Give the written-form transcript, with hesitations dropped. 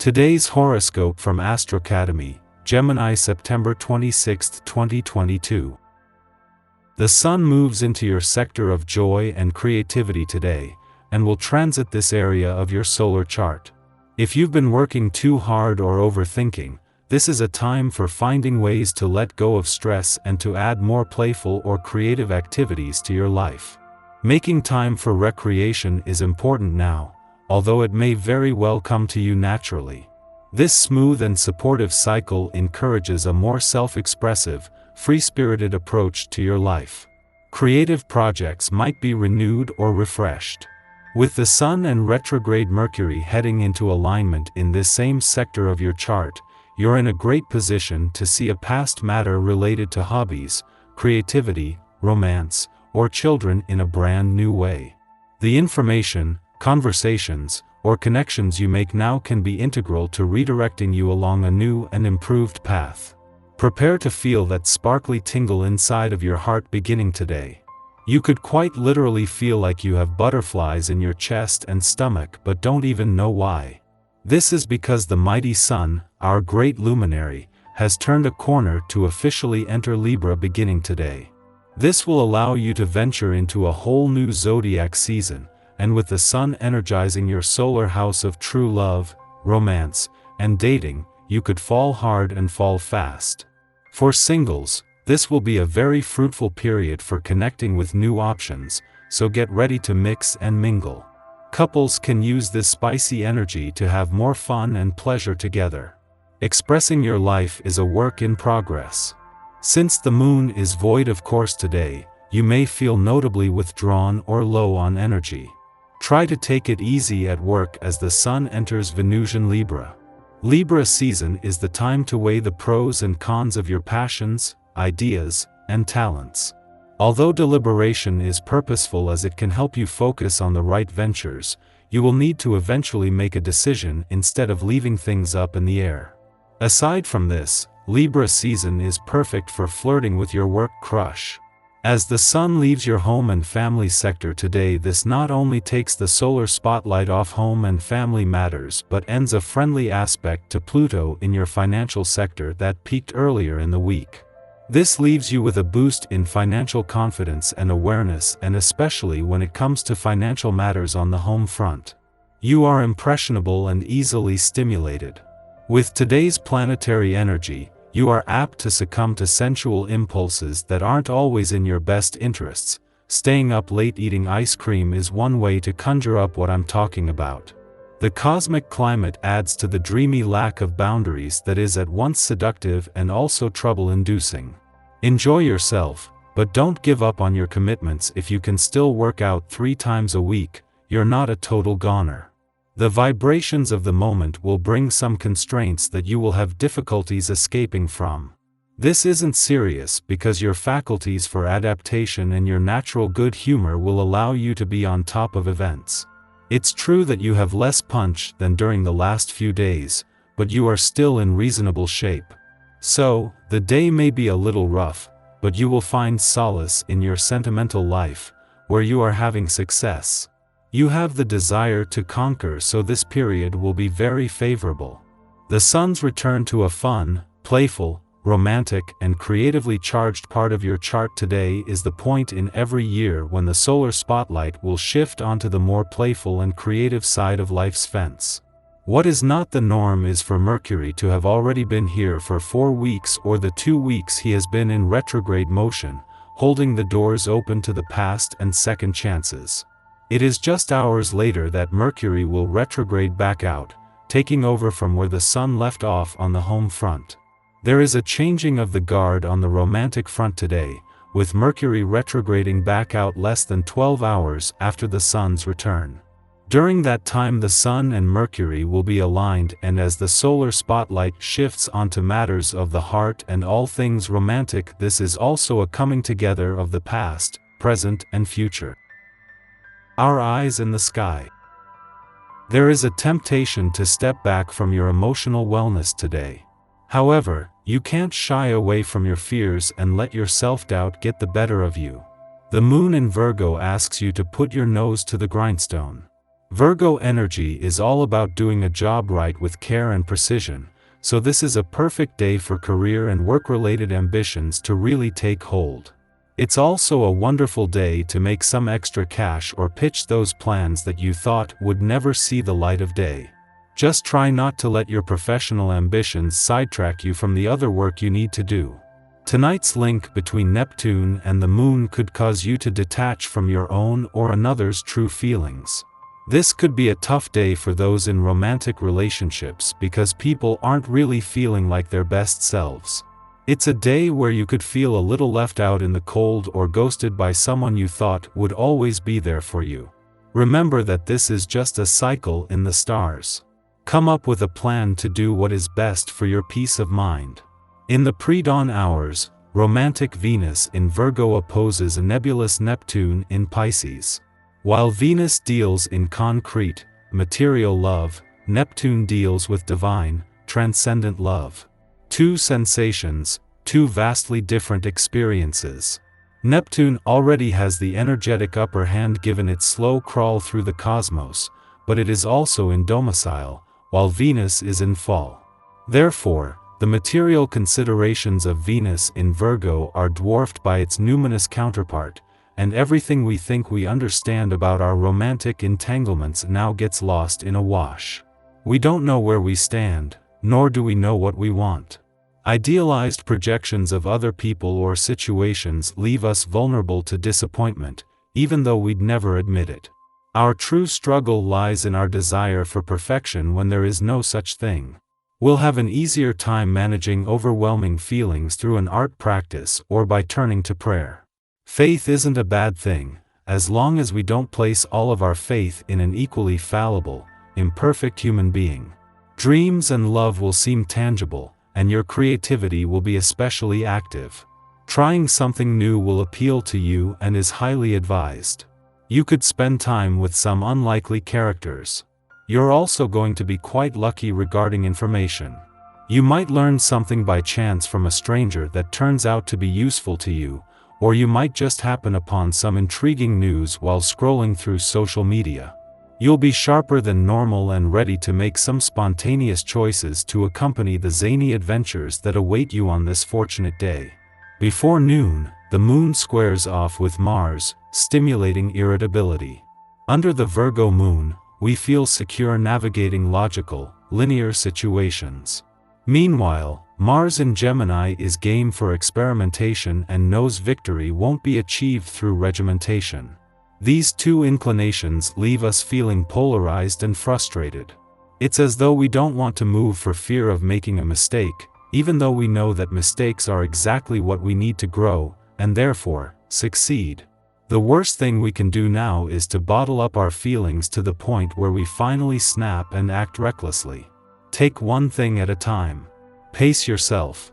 Today's horoscope from Astrocademy, Gemini, September 26, 2022. The Sun moves into your sector of joy and creativity today, and will transit this area of your solar chart. If you've been working too hard or overthinking, this is a time for finding ways to let go of stress and to add more playful or creative activities to your life. Making time for recreation is important now, although it may very well come to you naturally. This smooth and supportive cycle encourages a more self-expressive, free-spirited approach to your life. Creative projects might be renewed or refreshed. With the Sun and retrograde Mercury heading into alignment in this same sector of your chart, you're in a great position to see a past matter related to hobbies, creativity, romance, or children in a brand new way. The information, conversations, or connections you make now can be integral to redirecting you along a new and improved path. Prepare to feel that sparkly tingle inside of your heart beginning today. You could quite literally feel like you have butterflies in your chest and stomach but don't even know why. This is because the mighty Sun, our great luminary, has turned a corner to officially enter Libra beginning today. This will allow you to venture into a whole new zodiac season, and with the Sun energizing your solar house of true love, romance, and dating, you could fall hard and fall fast. For singles, this will be a very fruitful period for connecting with new options, so get ready to mix and mingle. Couples can use this spicy energy to have more fun and pleasure together. Expressing your life is a work in progress. Since the moon is void of course today, you may feel notably withdrawn or low on energy. Try to take it easy at work as the Sun enters Venusian Libra. Libra season is the time to weigh the pros and cons of your passions, ideas, and talents. Although deliberation is purposeful as it can help you focus on the right ventures, you will need to eventually make a decision instead of leaving things up in the air. Aside from this, Libra season is perfect for flirting with your work crush. As the Sun leaves your home and family sector today, this not only takes the solar spotlight off home and family matters but ends a friendly aspect to Pluto in your financial sector that peaked earlier in the week. This leaves you with a boost in financial confidence and awareness, and especially when it comes to financial matters on the home front. You are impressionable and easily stimulated. With today's planetary energy, you are apt to succumb to sensual impulses that aren't always in your best interests. Staying up late eating ice cream is one way to conjure up what I'm talking about. The cosmic climate adds to the dreamy lack of boundaries that is at once seductive and also trouble-inducing. Enjoy yourself, but don't give up on your commitments. If you can still work out 3 times a week, you're not a total goner. The vibrations of the moment will bring some constraints that you will have difficulties escaping from. This isn't serious because your faculties for adaptation and your natural good humor will allow you to be on top of events. It's true that you have less punch than during the last few days, but you are still in reasonable shape. So, the day may be a little rough, but you will find solace in your sentimental life, where you are having success. You have the desire to conquer, so this period will be very favorable. The Sun's return to a fun, playful, romantic, and creatively charged part of your chart today is the point in every year when the solar spotlight will shift onto the more playful and creative side of life's fence. What is not the norm is for Mercury to have already been here for 4 weeks or the 2 weeks he has been in retrograde motion, holding the doors open to the past and second chances. It is just hours later that Mercury will retrograde back out, taking over from where the Sun left off on the home front. There is a changing of the guard on the romantic front today, with Mercury retrograding back out less than 12 hours after the Sun's return. During that time the Sun and Mercury will be aligned, and as the solar spotlight shifts onto matters of the heart and all things romantic, this is also a coming together of the past, present, and future. Our eyes in the sky. There is a temptation to step back from your emotional wellness today. However, you can't shy away from your fears and let your self-doubt get the better of you. The moon in Virgo asks you to put your nose to the grindstone. Virgo energy is all about doing a job right with care and precision, so this is a perfect day for career and work-related ambitions to really take hold. It's also a wonderful day to make some extra cash or pitch those plans that you thought would never see the light of day. Just try not to let your professional ambitions sidetrack you from the other work you need to do. Tonight's link between Neptune and the Moon could cause you to detach from your own or another's true feelings. This could be a tough day for those in romantic relationships because people aren't really feeling like their best selves. It's a day where you could feel a little left out in the cold or ghosted by someone you thought would always be there for you. Remember that this is just a cycle in the stars. Come up with a plan to do what is best for your peace of mind. In the pre-dawn hours, romantic Venus in Virgo opposes a nebulous Neptune in Pisces. While Venus deals in concrete, material love, Neptune deals with divine, transcendent love. Two sensations, two vastly different experiences. Neptune already has the energetic upper hand given its slow crawl through the cosmos, but it is also in domicile, while Venus is in fall. Therefore, the material considerations of Venus in Virgo are dwarfed by its numinous counterpart, and everything we think we understand about our romantic entanglements now gets lost in a wash. We don't know where we stand, nor do we know what we want. Idealized projections of other people or situations leave us vulnerable to disappointment, even though we'd never admit it. Our true struggle lies in our desire for perfection when there is no such thing. We'll have an easier time managing overwhelming feelings through an art practice or by turning to prayer. Faith isn't a bad thing, as long as we don't place all of our faith in an equally fallible, imperfect human being. Dreams and love will seem tangible, and your creativity will be especially active. Trying something new will appeal to you and is highly advised. You could spend time with some unlikely characters. You're also going to be quite lucky regarding information. You might learn something by chance from a stranger that turns out to be useful to you, or you might just happen upon some intriguing news while scrolling through social media. You'll be sharper than normal and ready to make some spontaneous choices to accompany the zany adventures that await you on this fortunate day. Before noon, the Moon squares off with Mars, stimulating irritability. Under the Virgo Moon, we feel secure navigating logical, linear situations. Meanwhile, Mars in Gemini is game for experimentation and knows victory won't be achieved through regimentation. These two inclinations leave us feeling polarized and frustrated. It's as though we don't want to move for fear of making a mistake, even though we know that mistakes are exactly what we need to grow, and therefore, succeed. The worst thing we can do now is to bottle up our feelings to the point where we finally snap and act recklessly. Take one thing at a time. Pace yourself.